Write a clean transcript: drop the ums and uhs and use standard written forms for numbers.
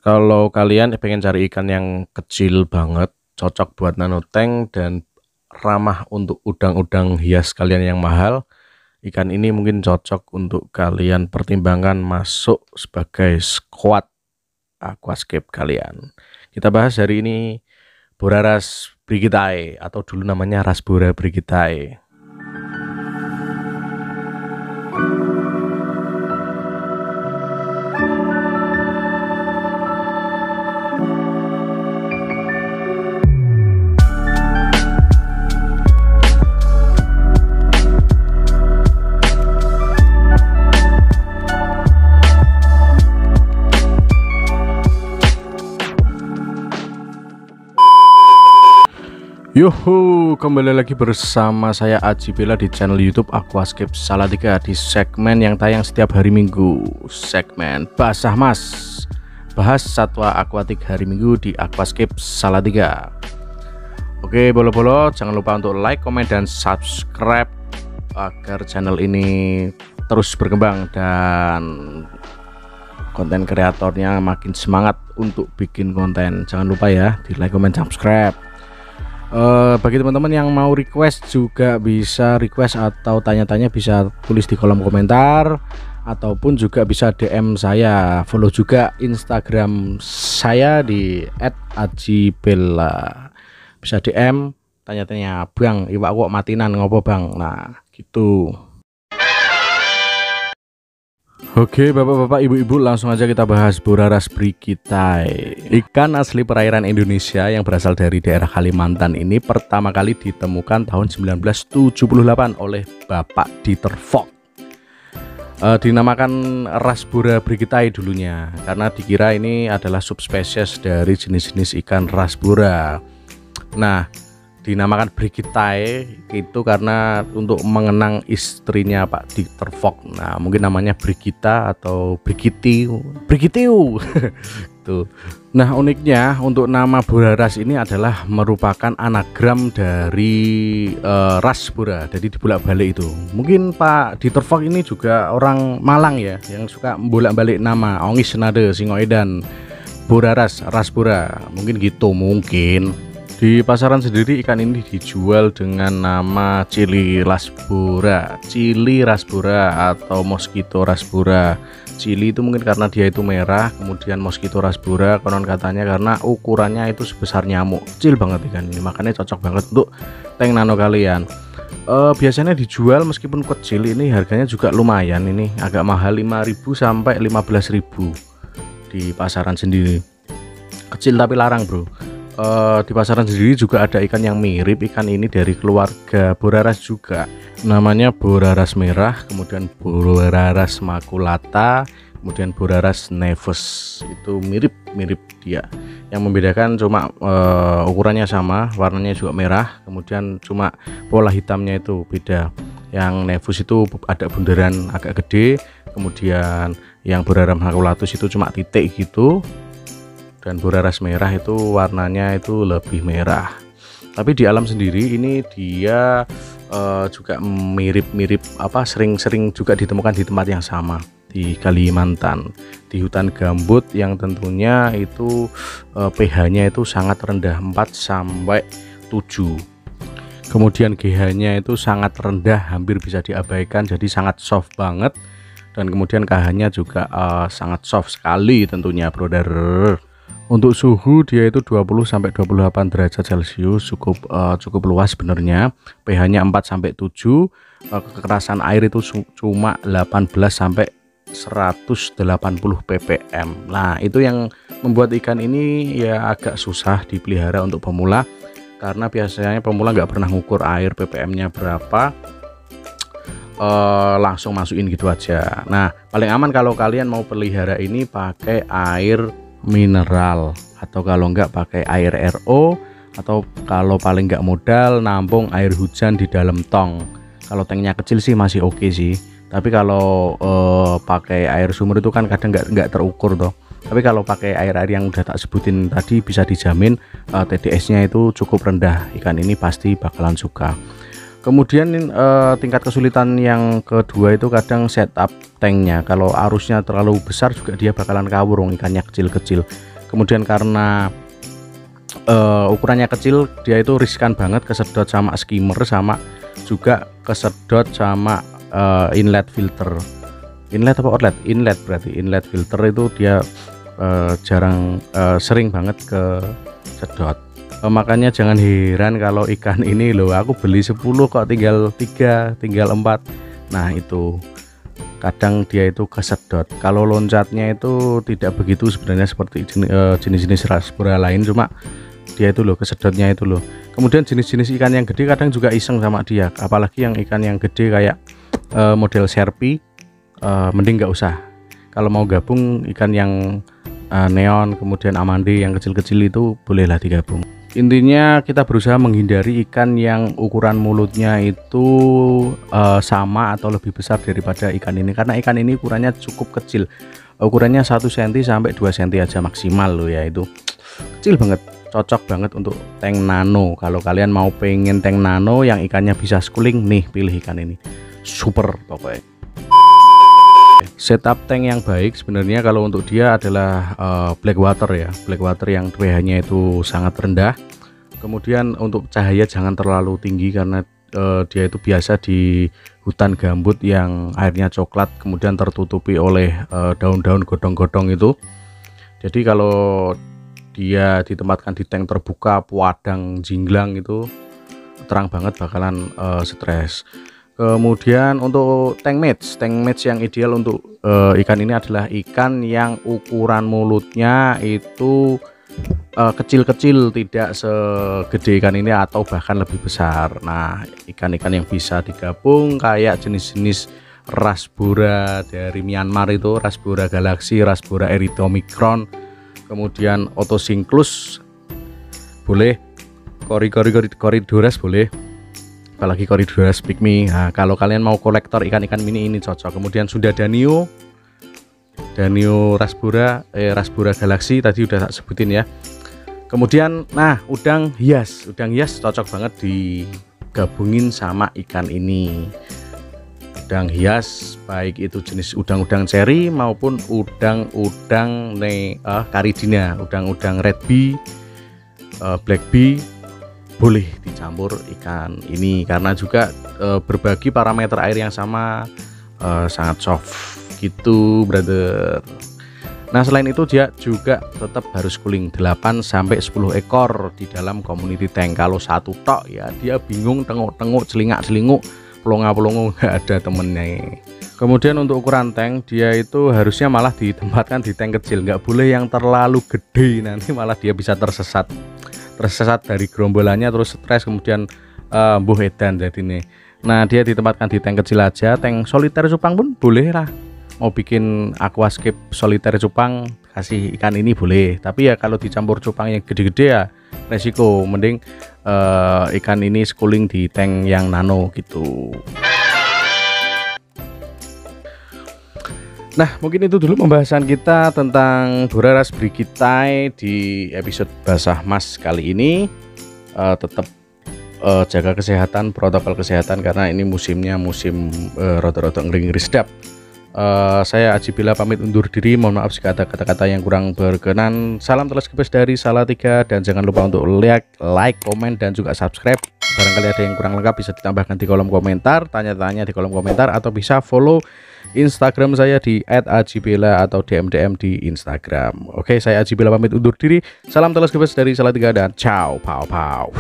Kalau kalian pengen cari ikan yang kecil banget, cocok buat nano tank dan ramah untuk udang-udang hias kalian yang mahal, ikan ini mungkin cocok untuk kalian pertimbangkan masuk sebagai squad aquascape kalian. Kita bahas hari ini Boraras brigitae atau dulu namanya Rasbora brigitae. Yuhu, kembali lagi bersama saya Aji Bella di channel YouTube Aquascape Salatiga di segmen yang tayang setiap hari Minggu, segmen Basah Mas. Bahas satwa akuatik hari Minggu di Aquascape Salatiga. Oke, bolo-bolo, jangan lupa untuk like, komen, dan subscribe agar channel ini terus berkembang dan konten kreatornya makin semangat untuk bikin konten. Jangan lupa ya di like, komen, subscribe. Bagi teman-teman yang mau request juga bisa request atau tanya-tanya bisa tulis di kolom komentar ataupun juga bisa DM saya. Follow juga Instagram saya di @ajibella. Bisa DM tanya-tanya, "Bang, iwak kok matinan ngopo, Bang?" Nah, gitu. Oke, bapak-bapak, ibu-ibu, langsung aja kita bahas Boraras brigitae. Ikan asli perairan Indonesia yang berasal dari daerah Kalimantan ini pertama kali ditemukan tahun 1978 oleh Bapak Dieter Fock. Dinamakan Rasbora brigitae dulunya karena dikira ini adalah subspesies dari jenis-jenis ikan Rasbora. Nah, dinamakan brigitae itu karena untuk mengenang istrinya Pak Dieter Fock. Nah, mungkin namanya Brigita atau Brigitiu tuh. Nah, uniknya untuk nama Boraras ini adalah merupakan anagram dari Rasbora. Jadi dibolak-balik itu. Mungkin Pak Dieter Fock ini juga orang Malang ya, yang suka bolak-balik nama. Ongis nade singoedan Boraras Rasbora. Mungkin gitu mungkin. Di pasaran sendiri ikan ini dijual dengan nama Cili Rasbora atau Mosquito Rasbora. Cili itu mungkin karena dia itu merah, kemudian Mosquito Rasbora konon katanya karena ukurannya itu sebesar nyamuk. Kecil banget ikan ini, makanya cocok banget untuk tank nano kalian. Biasanya dijual meskipun kecil ini harganya juga lumayan, ini agak mahal 5.000 sampai 15.000 di pasaran sendiri. Kecil tapi larang, bro. Di pasaran sendiri juga ada ikan yang mirip ikan ini dari keluarga Boraras juga, namanya Boraras merah, kemudian Boraras maculata, kemudian Boraras nevus. Itu mirip dia. Yang membedakan cuma ukurannya sama, warnanya juga merah, kemudian cuma pola hitamnya itu beda. Yang nevus itu ada bundaran agak gede, kemudian yang Boraras maculatus itu cuma titik gitu. Dan Boraras merah itu warnanya itu lebih merah. Tapi di alam sendiri ini dia juga mirip-mirip sering-sering juga ditemukan di tempat yang sama di Kalimantan, di hutan gambut yang tentunya itu pH-nya itu sangat rendah 4 sampai 7. Kemudian GH-nya itu sangat rendah, hampir bisa diabaikan, jadi sangat soft banget. Dan kemudian KH-nya juga sangat soft sekali tentunya, brother. Untuk suhu dia itu 20 sampai 28 derajat Celcius, cukup luas sebenarnya. pH-nya 4 sampai 7. Kekerasan air itu cuma 18 sampai 180 ppm. Nah, itu yang membuat ikan ini ya agak susah dipelihara untuk pemula, karena biasanya pemula nggak pernah ngukur air ppm-nya berapa, langsung masukin gitu aja. Nah, paling aman kalau kalian mau pelihara ini pakai air mineral, atau kalau enggak pakai air RO, atau kalau paling enggak modal nampung air hujan di dalam tong. Kalau tanknya kecil sih masih oke sih, tapi kalau pakai air sumur itu kan kadang enggak terukur toh. Tapi kalau pakai air-air yang udah tak sebutin tadi bisa dijamin TDS-nya itu cukup rendah. Ikan ini pasti bakalan suka. Kemudian tingkat kesulitan yang kedua itu kadang setup tanknya. Kalau arusnya terlalu besar juga dia bakalan kawurung, ikannya kecil-kecil. Kemudian karena ukurannya kecil, dia itu riskan banget kesedot sama skimmer, sama juga kesedot sama inlet filter. Inlet apa outlet? Inlet, berarti inlet filter itu dia sering banget kesedot. Makanya jangan heran kalau ikan ini loh, aku beli 10 kok tinggal 3, tinggal 4. Nah itu kadang dia itu kesedot. Kalau loncatnya itu tidak begitu sebenarnya seperti jenis-jenis rasbora lain, cuma dia itu loh kesedotnya itu loh. Kemudian jenis-jenis ikan yang gede kadang juga iseng sama dia, apalagi yang ikan yang gede kayak model Sherpy, mending nggak usah. Kalau mau gabung ikan yang neon kemudian amande yang kecil-kecil itu bolehlah digabung. Intinya kita berusaha menghindari ikan yang ukuran mulutnya itu sama atau lebih besar daripada ikan ini, karena ikan ini ukurannya cukup kecil, ukurannya 1 cm sampai 2 cm aja maksimal loh ya, itu kecil banget. Cocok banget untuk tank nano. Kalau kalian mau pengen tank nano yang ikannya bisa schooling, nih pilih ikan ini, super pokoknya. Setup tank yang baik sebenarnya kalau untuk dia adalah blackwater ya, blackwater yang pH-nya itu sangat rendah. Kemudian untuk cahaya jangan terlalu tinggi karena dia itu biasa di hutan gambut yang airnya coklat kemudian tertutupi oleh daun-daun godong-godong itu. Jadi kalau dia ditempatkan di tank terbuka padang jinglang itu terang banget, bakalan stres. Kemudian untuk tank match yang ideal untuk ikan ini adalah ikan yang ukuran mulutnya itu kecil-kecil, tidak segede ikan ini atau bahkan lebih besar. Nah, ikan-ikan yang bisa digabung kayak jenis-jenis rasbora dari Myanmar itu, rasbora galaxy, rasbora erythromicron, kemudian otosynchus boleh, Corydoras boleh, apalagi Corydoras pygmy. Nah, kalau kalian mau kolektor ikan-ikan mini ini cocok. Kemudian sudah Danio rasbora galaxy tadi udah tak sebutin ya. Kemudian nah udang hias cocok banget digabungin sama ikan ini. Udang hias baik itu jenis udang-udang ceri maupun udang-udang caridina, udang-udang red bee, black bee, boleh dicampur ikan ini karena juga berbagi parameter air yang sama, sangat soft gitu brother. Nah selain itu dia juga tetap harus schooling 8 sampai 10 ekor di dalam community tank. Kalau satu tok ya dia bingung, tengok-tengok, celingak-celinguk, pelongo-pelongo, nggak ada temennya. Kemudian untuk ukuran tank dia itu harusnya malah ditempatkan di tank kecil, nggak boleh yang terlalu gede, nanti malah dia bisa tersesat dari gerombolannya, terus stres, kemudian mbuh edan jadi nih. Nah dia ditempatkan di tank kecil aja. Tank soliter cupang pun boleh lah, mau bikin aquascape soliter cupang kasih ikan ini boleh, tapi ya kalau dicampur cupang yang gede-gede ya resiko, mending ikan ini schooling di tank yang nano gitu. Nah mungkin itu dulu pembahasan kita tentang Boraras brigittai di episode basah mas kali ini. Tetap jaga kesehatan, protokol kesehatan karena ini musimnya musim rada-rada ngeri-ngeri sedap. Saya Aji Bila pamit undur diri, mohon maaf jika ada kata-kata yang kurang berkenan. Salam telas kepes dari Salatiga, dan jangan lupa untuk like, komen, dan juga subscribe. Barangkali ada yang kurang lengkap bisa ditambahkan di kolom komentar, tanya-tanya di kolom komentar, atau bisa follow Instagram saya di @ajibela atau DM di Instagram. Oke, saya Aji Bila pamit undur diri. Salam telas kepes dari Salatiga dan ciao, pow pow.